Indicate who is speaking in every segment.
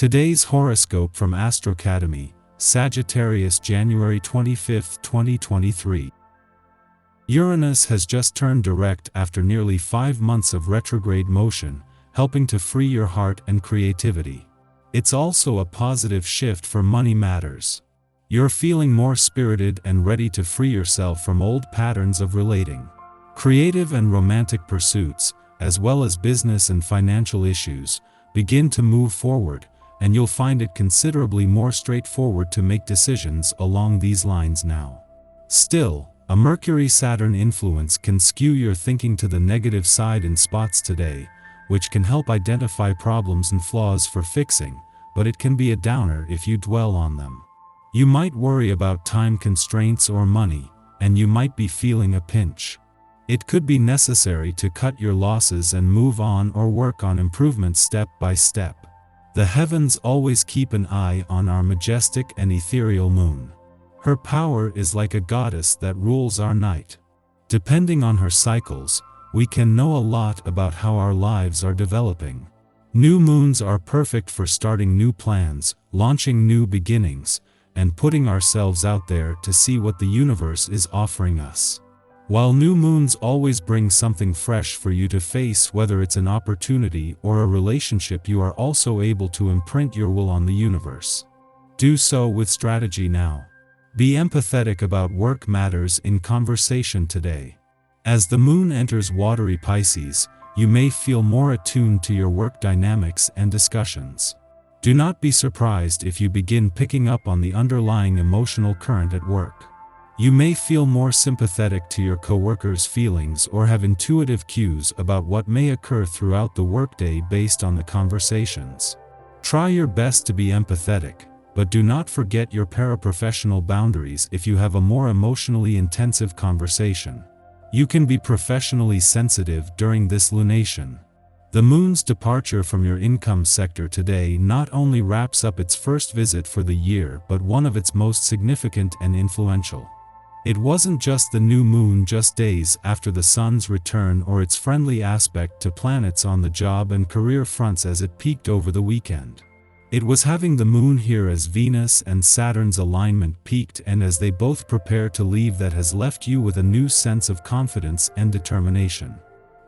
Speaker 1: Today's horoscope from Astrocademy, Sagittarius January 25, 2023. Uranus has just turned direct after nearly 5 months of retrograde motion, helping to free your heart and creativity. It's also a positive shift for money matters. You're feeling more spirited and ready to free yourself from old patterns of relating. Creative and romantic pursuits, as well as business and financial issues, begin to move forward, and you'll find it considerably more straightforward to make decisions along these lines now. Still, a Mercury-Saturn influence can skew your thinking to the negative side in spots today, which can help identify problems and flaws for fixing, but it can be a downer if you dwell on them. You might worry about time constraints or money, and you might be feeling a pinch. It could be necessary to cut your losses and move on or work on improvements step by step. The heavens always keep an eye on our majestic and ethereal moon. Her power is like a goddess that rules our night. Depending on her cycles, we can know a lot about how our lives are developing. New moons are perfect for starting new plans, launching new beginnings, and putting ourselves out there to see what the universe is offering us. While new moons always bring something fresh for you to face, whether it's an opportunity or a relationship, you are also able to imprint your will on the universe. Do so with strategy now. Be empathetic about work matters in conversation today. As the moon enters watery Pisces, you may feel more attuned to your work dynamics and discussions. Do not be surprised if you begin picking up on the underlying emotional current at work. You may feel more sympathetic to your coworkers' feelings or have intuitive cues about what may occur throughout the workday based on the conversations. Try your best to be empathetic, but do not forget your paraprofessional boundaries if you have a more emotionally intensive conversation. You can be professionally sensitive during this lunation. The moon's departure from your income sector today not only wraps up its first visit for the year but one of its most significant and influential. It wasn't just the new moon just days after the sun's return or its friendly aspect to planets on the job and career fronts as it peaked over the weekend. It was having the moon here as Venus and Saturn's alignment peaked and as they both prepare to leave that has left you with a new sense of confidence and determination.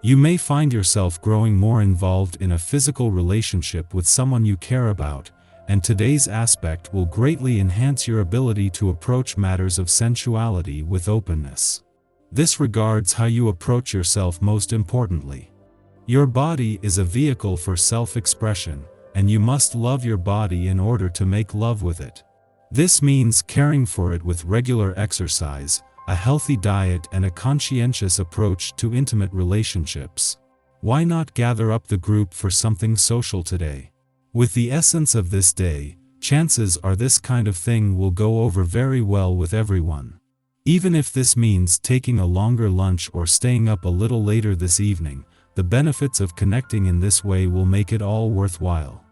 Speaker 1: You may find yourself growing more involved in a physical relationship with someone you care about, and today's aspect will greatly enhance your ability to approach matters of sensuality with openness. This regards how you approach yourself most importantly. Your body is a vehicle for self-expression, and you must love your body in order to make love with it. This means caring for it with regular exercise, a healthy diet, and a conscientious approach to intimate relationships. Why not gather up the group for something social today? With the essence of this day, chances are this kind of thing will go over very well with everyone. Even if this means taking a longer lunch or staying up a little later this evening, the benefits of connecting in this way will make it all worthwhile.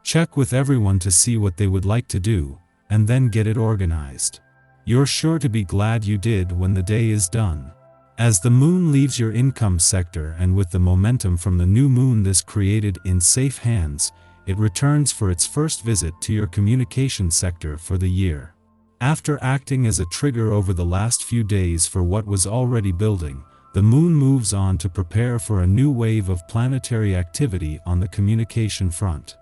Speaker 1: Check with everyone to see what they would like to do, and then get it organized. You're sure to be glad you did when the day is done. As the moon leaves your income sector and with the momentum from the new moon this created in safe hands, it returns for its first visit to your communication sector for the year. After acting as a trigger over the last few days for what was already building, the moon moves on to prepare for a new wave of planetary activity on the communication front.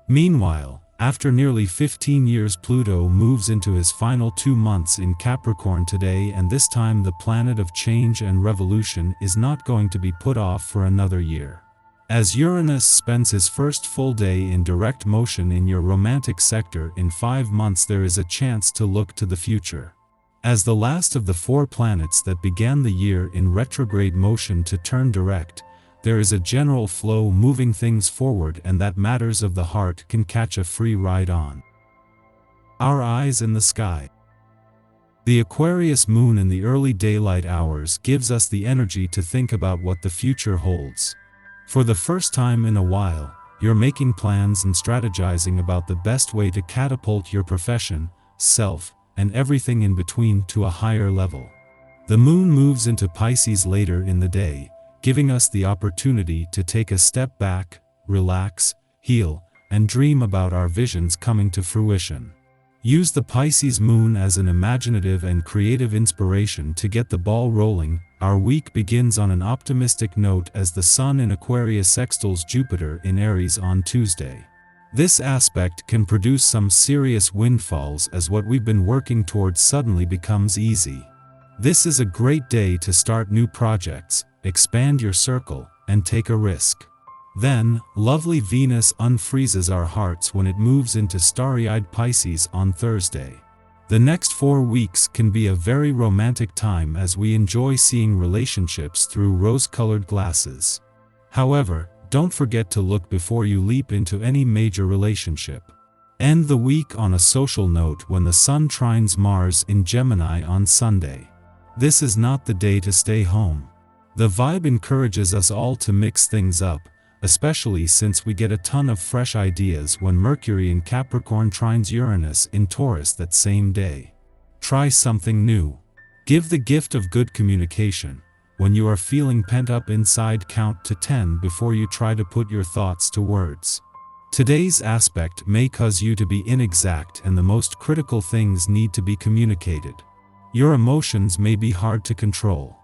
Speaker 1: Meanwhile, after nearly 15 years, Pluto moves into his final 2 months in Capricorn today, and this time the planet of change and revolution is not going to be put off for another year. As Uranus spends his first full day in direct motion in your romantic sector in 5 months, there is a chance to look to the future. As the last of the 4 planets that began the year in retrograde motion to turn direct, there is a general flow moving things forward, and that matters of the heart can catch a free ride on. Our eyes in the sky. The Aquarius moon in the early daylight hours gives us the energy to think about what the future holds. For the first time in a while, you're making plans and strategizing about the best way to catapult your profession, self, and everything in between to a higher level. The moon moves into Pisces later in the day, giving us the opportunity to take a step back, relax, heal, and dream about our visions coming to fruition. Use the Pisces moon as an imaginative and creative inspiration to get the ball rolling. Our week begins on an optimistic note as the Sun in Aquarius sextiles Jupiter in Aries on Tuesday. This aspect can produce some serious windfalls as what we've been working towards suddenly becomes easy. This is a great day to start new projects, expand your circle, and take a risk. Then, lovely Venus unfreezes our hearts when it moves into starry-eyed Pisces on Thursday. The next 4 weeks can be a very romantic time as we enjoy seeing relationships through rose-colored glasses. However, don't forget to look before you leap into any major relationship. End the week on a social note when the Sun trines Mars in Gemini on Sunday. This is not the day to stay home. The vibe encourages us all to mix things up, especially since we get a ton of fresh ideas when Mercury in Capricorn trines Uranus in Taurus that same day. Try something new. Give the gift of good communication. When you are feeling pent up inside, count to 10 before you try to put your thoughts to words. Today's aspect may cause you to be inexact and the most critical things need to be communicated. Your emotions may be hard to control.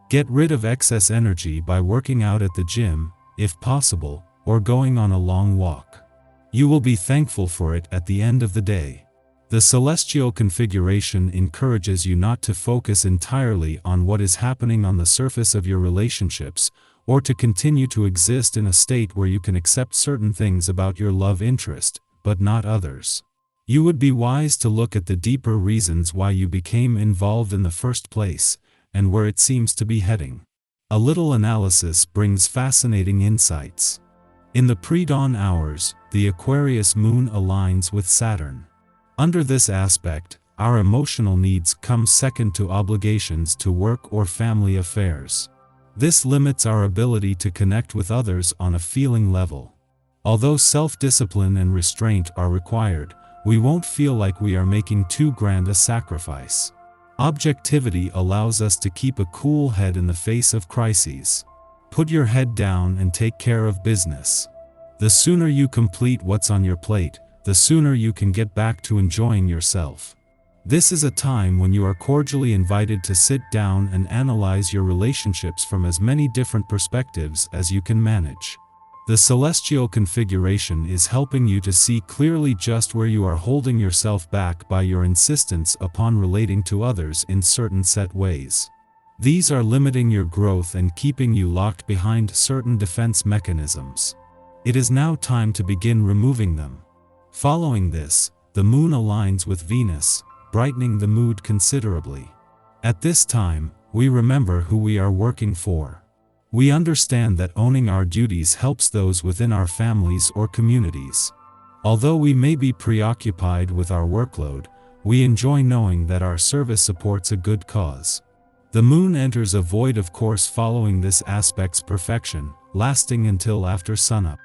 Speaker 1: Get rid of excess energy by working out at the gym, if possible, or going on a long walk. You will be thankful for it at the end of the day. The celestial configuration encourages you not to focus entirely on what is happening on the surface of your relationships, or to continue to exist in a state where you can accept certain things about your love interest, but not others. You would be wise to look at the deeper reasons why you became involved in the first place, and where it seems to be heading. A little analysis brings fascinating insights. In the pre-dawn hours, the Aquarius moon aligns with Saturn. Under this aspect, our emotional needs come second to obligations to work or family affairs. This limits our ability to connect with others on a feeling level. Although self-discipline and restraint are required, we won't feel like we are making too grand a sacrifice. Objectivity allows us to keep a cool head in the face of crises. Put your head down and take care of business. The sooner you complete what's on your plate, the sooner you can get back to enjoying yourself. This is a time when you are cordially invited to sit down and analyze your relationships from as many different perspectives as you can manage. The celestial configuration is helping you to see clearly just where you are holding yourself back by your insistence upon relating to others in certain set ways. These are limiting your growth and keeping you locked behind certain defense mechanisms. It is now time to begin removing them. Following this, the moon aligns with Venus, brightening the mood considerably. At this time, we remember who we are working for. We understand that owning our duties helps those within our families or communities. Although we may be preoccupied with our workload, we enjoy knowing that our service supports a good cause. The moon enters a void of course following this aspect's perfection, lasting until after sunup.